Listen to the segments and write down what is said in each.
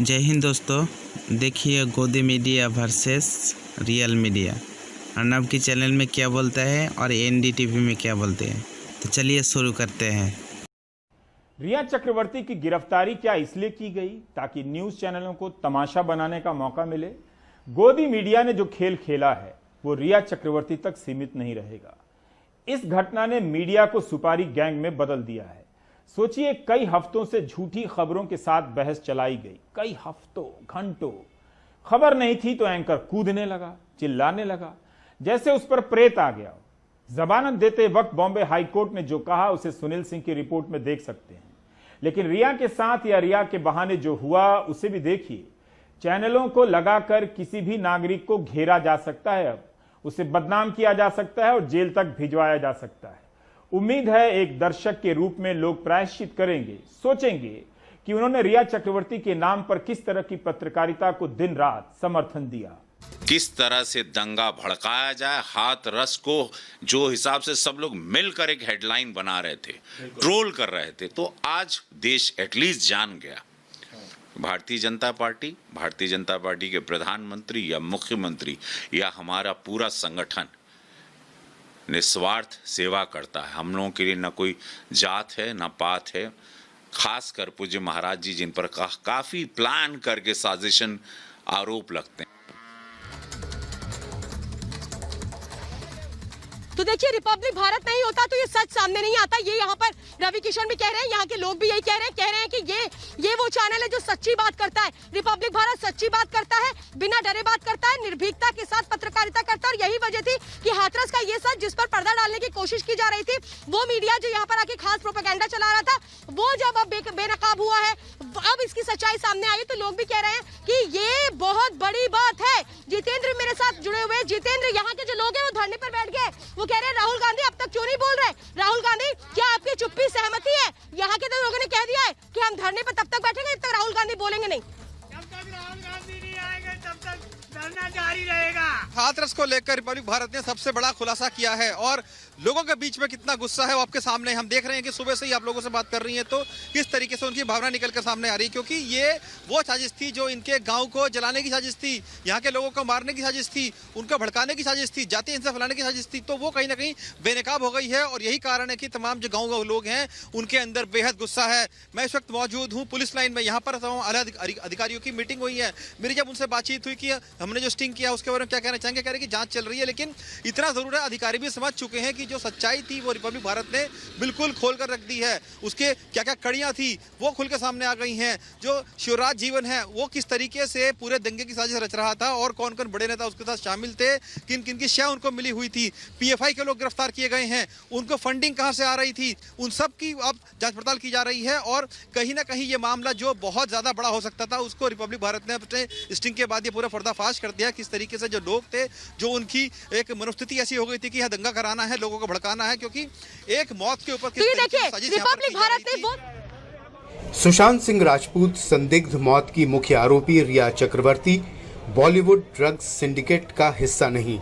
जय हिंद दोस्तों, देखिए गोदी media versus real media. Arnab की चैनल में क्या बोलता है और एनडीटीवी में क्या बोलते हैं, तो चलिए शुरू करते हैं। रिया चक्रवर्ती की गिरफ्तारी क्या इसलिए की गई ताकि न्यूज चैनलों को तमाशा बनाने का मौका मिले? गोदी मीडिया ने जो खेल खेला है वो रिया चक्रवर्ती तक सीमित नहीं रहेगा। इस घटना ने मीडिया को सुपारी गैंग में बदल दिया है। सोचिए, कई हफ्तों से झूठी खबरों के साथ बहस चलाई गई, कई हफ्तों घंटों खबर नहीं थी तो एंकर कूदने लगा, चिल्लाने लगा जैसे उस पर प्रेत आ गया। जमानत देते वक्त बॉम्बे हाई कोर्ट ने जो कहा उसे सुनील सिंह की रिपोर्ट में देख सकते हैं, लेकिन रिया के साथ या रिया के बहाने जो हुआ उसे भी देखिए। चैनलों को लगाकर किसी भी नागरिक को घेरा जा सकता है, अब उसे बदनाम किया जा सकता है और जेल तक भिजवाया जा सकता है। उम्मीद है एक दर्शक के रूप में लोग प्रायश्चित करेंगे, सोचेंगे कि उन्होंने रिया चक्रवर्ती के नाम पर किस तरह की पत्रकारिता को दिन रात समर्थन दिया, किस तरह से दंगा भड़काया जाए, हाथ रस को जो हिसाब से सब लोग मिलकर एक हेडलाइन बना रहे थे, ट्रोल कर रहे थे, तो आज देश एटलीस्ट जान गया भारतीय जनता पार्टी के प्रधानमंत्री या मुख्यमंत्री या हमारा पूरा संगठन निस्वार्थ सेवा करता है। हम लोगों के लिए ना कोई जात है ना पात है। खासकर पूज्य महाराज जी जिन पर काफी प्लान करके साजिशन आरोप लगते हैं। तो देखिए, रिपब्लिक भारत नहीं होता तो ये सच सामने नहीं आता। ये यहाँ पर रवि किशन भी कह रहे हैं, यहाँ के लोग भी यही कह रहे हैं कि ये वो चैनल है जो सच्ची बात करता है। रिपब्लिक भारत सच्ची बात करता है, बिना डरे बात करता है, निर्भीकता के साथ पत्रकारिता करता है। और यही वजह थी कि हाथरस का ये सच जिस पर पर्दा डालने की कोशिश की जा रही थी, वो मीडिया जो यहाँ पर आके खास प्रोपेगेंडा चला रहा था, वो जब अब बेनकाब हुआ है, अब इसकी सच्चाई सामने आई, तो लोग भी कह रहे हैं कि ये बहुत बड़ी बात है। जितेंद्र मेरे साथ जुड़े हुए, जितेंद्र, यहाँ के जो लोग हैं वो धरने पर बैठ गए। वो कह रहे हैं राहुल गांधी अब तक क्यों नहीं बोल रहे? राहुल गांधी, क्या आपकी चुप्पी सहमति है? यहाँ के तो लोगों ने कह दिया है कि हम धरने पर तब तक बैठेंगे जब तक राहुल गांधी बोलेंगे नहीं। जब तक राहुल गांधी नहीं आएंगे तब तक धरना जारी रहेगा। हाथरस को लेकर रिपब्लिक भारत ने सबसे बड़ा खुलासा किया है और लोगों के बीच में कितना गुस्सा है वो आपके सामने हम देख रहे हैं कि सुबह से ही आप लोगों से बात कर रही हैं तो किस तरीके से उनकी भावना निकल कर सामने आ रही है, क्योंकि ये वो साजिश थी जो इनके गांव को जलाने की साजिश थी, यहाँ के लोगों को मारने की साजिश थी, उनको भड़काने की साजिश थी, जाति हिंसा फैलाने की साजिश थी, तो वो कहीं ना कहीं बेनकाब हो गई है। और यही कारण है कि तमाम जो गाँव के लोग हैं उनके अंदर बेहद गुस्सा है। मैं इस वक्त मौजूद हूँ पुलिस लाइन में, यहाँ पर अलग अधिकारियों की मीटिंग हुई है। मेरी जब उनसे बातचीत हुई कि हमने जो स्टिंग किया उसके बारे में क्या कहना चाहेंगे, कह रहे कि जांच चल रही है, लेकिन इतना जरूर है अधिकारी भी समझ चुके हैं कि जो सच्चाई थी वो रिपब्लिक भारत ने बिल्कुल खोल कर रख दी है। उसके क्या क्या कड़ियां थी वो खुल के सामने आ गई हैं। जो शिवराज जीवन है वो किस तरीके से पूरे दंगे की साजिश रच रहा था और कौन कौन बड़े नेता उसके साथ शामिल थे, किन किन की शय उनको मिली हुई थी, पीएफआई के लोग गिरफ्तार किए गए हैं, उनको फंडिंग कहां से आ रही थी, उन सब की अब जांच पड़ताल की जा रही है। और कहीं ना कहीं ये मामला जो बहुत ज्यादा बड़ा हो सकता था उसको रिपब्लिक भारत ने अपने स्टिंग के बाद ये पूरा पर्दाफाश कर दिया। किस तरीके से जो लोग थे, जो उनकी एक मनोस्थिति ऐसी हो गई थी कि यह दंगा कराना है, लोगों को भड़काना है, क्योंकि एक मौत के ऊपर रिपब्लिक भारत ने सुशांत सिंह राजपूत संदिग्ध मौत की मुख्य आरोपी रिया चक्रवर्ती बॉलीवुड ड्रग्स सिंडिकेट का हिस्सा नहीं।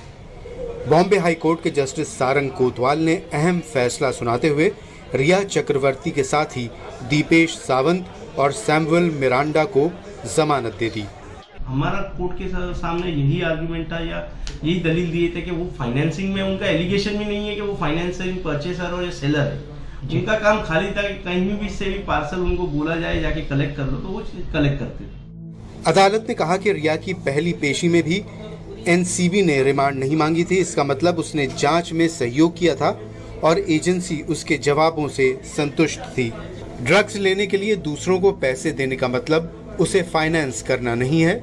बॉम्बे हाई कोर्ट के जस्टिस सारंग कोतवाल ने अहम फैसला सुनाते हुए रिया चक्रवर्ती के साथ ही दीपेश सावंत और सैमुअल मिरांडा को जमानत दे दी। हमारा कोर्ट के सामने यही आर्गुमेंट था या यही दलील दिए थे कि वो फाइनेंसिंग में, उनका एलिगेशन भी नहीं है कि वो फाइनेंसिंग परचेसर और सेलर है। उनका काम खाली था कि कहीं भी से भी पार्सल उनको बोला जाए जाके कलेक्ट कर लो तो वो कलेक्ट करते थे। अदालत ने कहा कि रिया की पहली पेशी में भी एनसीबी ने रिमांड नहीं मांगी थी। इसका मतलब उसने जांच में सहयोग किया था और एजेंसी उसके जवाबों से संतुष्ट थी। ड्रग्स लेने के लिए दूसरों को पैसे देने का मतलब उसे फाइनेंस करना नहीं है।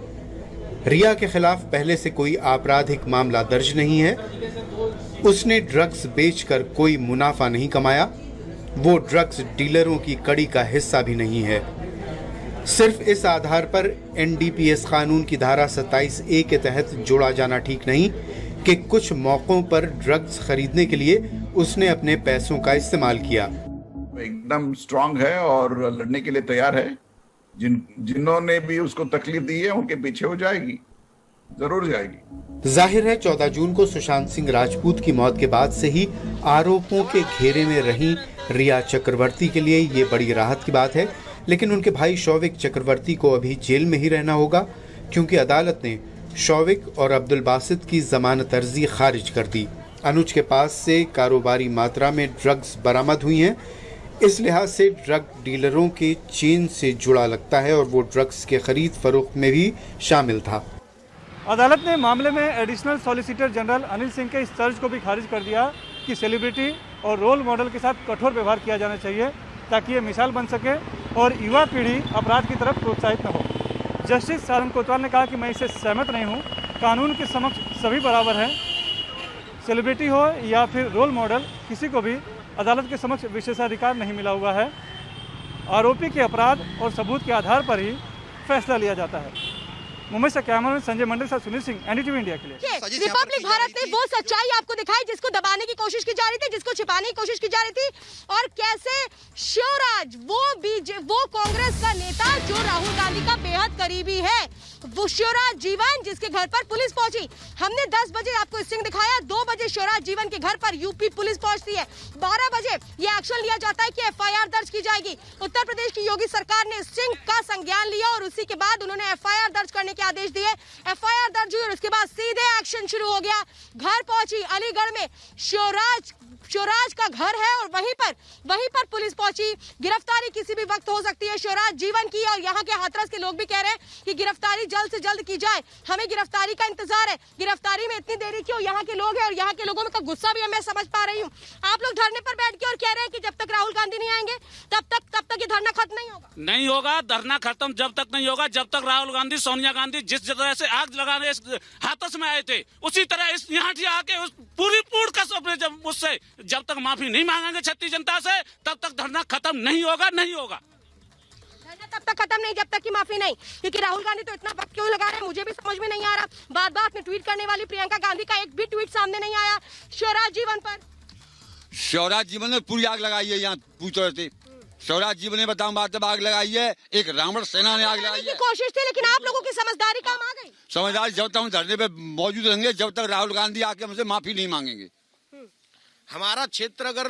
रिया के खिलाफ पहले से कोई आपराधिक मामला दर्ज नहीं है। उसने ड्रग्स बेचकर कोई मुनाफा नहीं कमाया। वो ड्रग्स डीलरों की कड़ी का हिस्सा भी नहीं है। सिर्फ इस आधार पर एनडीपीएस कानून की धारा 27A के तहत जोड़ा जाना ठीक नहीं कि कुछ मौकों पर ड्रग्स खरीदने के लिए उसने अपने पैसों का इस्तेमाल किया। एकदम स्ट्रांग है और लड़ने के लिए तैयार है। जिन्होंने भी उसको तकलीफ दी है उनके पीछे हो जाएगी, जरूर जाएगी। जाहिर है 14 जून को सुशांत सिंह राजपूत की मौत के बाद से ही आरोपों के घेरे में रही रिया चक्रवर्ती के लिए ये बड़ी राहत की बात है। लेकिन उनके भाई शौविक चक्रवर्ती को अभी जेल में ही रहना होगा, क्योंकि अदालत ने शौविक और अब्दुल बासित की जमानत अर्जी खारिज कर दी। अनुज के पास से कारोबारी मात्रा में ड्रग्स बरामद हुई हैं। इस लिहाज से ड्रग डीलरों के चेन से जुड़ा लगता है और वो ड्रग्स के खरीद फरोख्त में भी शामिल था। अदालत ने मामले में additional solicitor general Anil Singh के इस चार्ज को भी खारिज कर दिया कि सेलिब्रिटी और रोल मॉडल के साथ कठोर व्यवहार किया जाना चाहिए ताकि ये मिसाल बन सके और युवा पीढ़ी अपराध की तरफ प्रोत्साहित न हो। जस्टिस सारंग कोतवाल ने कहा कि मैं इससे सहमत नहीं हूँ। कानून के समक्ष सभी बराबर हैं। सेलिब्रिटी हो या फिर रोल मॉडल, किसी को भी अदालत के समक्ष विशेषाधिकार नहीं मिला हुआ है। आरोपी के अपराध और सबूत के आधार पर ही फैसला लिया जाता है। मुंबई से कैमरामैन संजय मंडल से सुनील सिंह, एनडीटीवी इंडिया के लिए। रिपब्लिक भारत ने वो सच्चाई आपको दिखाई जिसको दबाने की कोशिश की जा रही थी, जिसको छिपाने की कोशिश की जा रही थी, और कैसे शिवराज वो कांग्रेस का नेता जो राहुल गांधी का बेहद करीबी है, वो शिवराज जीवन जिसके घर पर पुलिस पहुंची। हमने 10 बजे आपको स्टिंग दिखाया, 2 बजे शिवराज जीवन के घर पर यूपी पुलिस पहुंचती है, 12 बजे ये एक्शन लिया जाता है कि एफआईआर दर्ज की जाएगी। उत्तर प्रदेश की योगी सरकार ने स्टिंग का संज्ञान लिया और उसी के बाद उन्होंने एफआईआर दर्ज करने के आदेश दिए। एफआईआर दर्ज हुई और उसके बाद सीधे एक्शन शुरू हो गया। घर पहुंची अलीगढ़ में शिवराज का घर है और वहीं पर पुलिस पहुंची। गिरफ्तारी किसी भी वक्त हो सकती है शिवराज जीवन की, और यहाँ के हाथरस के लोग भी कह रहे हैं कि गिरफ्तारी जल्द से जल्द की जाए। हमें गिरफ्तारी का इंतजार है। गिरफ्तारी में इतनी देरी क्यों? यहाँ के लोग हैं और यहाँ के लोगों में का गुस्सा भी मैं समझ पा रही हूँ। आप लोग धरने पर बैठ के और कह रहे हैं कि जब तक राहुल गांधी नहीं आएंगे तब तक ये धरना खत्म नहीं होगा। धरना खत्म जब तक नहीं होगा, जब तक राहुल गांधी, सोनिया गांधी जिस तरह से आग लगाने हाथरस में आए थे, उसी तरह यहाँ आके उस पूरी जब उससे जब तक माफी नहीं मांगेंगे छत्तीस जनता से, तब तक धरना खत्म नहीं होगा। धरना तब तक खत्म नहीं जब तक की माफी नहीं, क्योंकि राहुल गांधी तो इतना वक्त क्यों लगा रहे हैं मुझे भी समझ में नहीं आ रहा। बात में ट्वीट करने वाली प्रियंका गांधी का एक भी ट्वीट सामने नहीं आया शिवराज जीवन पर। शिवराज जीवन ने पूरी आग लगाई है। यहाँ पूछ रहे थे, शिवराज जीवन ने बताऊं बात आग लगाई है, एक रावण सेना ने आग लगाई है। कोशिश थी, लेकिन आप लोगों की समझदारी काम आ गई। समझदारी जब तक हम धरने पे मौजूद रहेंगे, जब तक राहुल गांधी आके हमसे माफी नहीं मांगेंगे। हमारा क्षेत्र अगर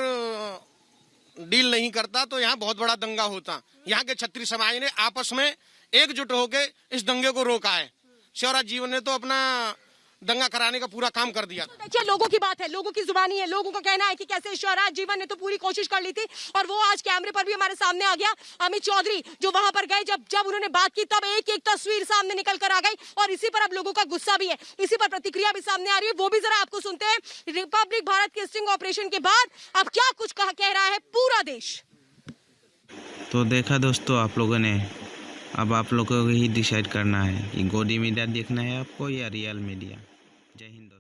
डील नहीं करता तो यहाँ बहुत बड़ा दंगा होता। यहाँ के क्षत्रिय समाज ने आपस में एकजुट होकर इस दंगे को रोका है। शिवराज जीवन ने तो अपना दंगा कराने का पूरा काम कर दिया। देखिए, लोगों की बात है, लोगों की जुबानी है, लोगों का कहना है कि कैसे शिवराज जीवन ने तो पूरी कोशिश कर ली थी और वो आज कैमरे पर भी हमारे सामने आ गया। अमित चौधरी जो वहां पर गए, जब उन्होंने बात की तब एक एक तस्वीर सामने निकल कर आ गई और इसी पर अब लोगों का गुस्सा भी है, इसी पर प्रतिक्रिया भी सामने आ रही है। वो भी जरा आपको सुनते हैं। रिपब्लिक भारत के स्टिंग ऑपरेशन के बाद अब क्या कुछ कह रहा है पूरा देश। तो देखा दोस्तों आप लोगों ने, अब आप लोगों को ही डिसाइड करना है कि गोदी मीडिया देखना है आपको या रियल मीडिया। जय हिंद।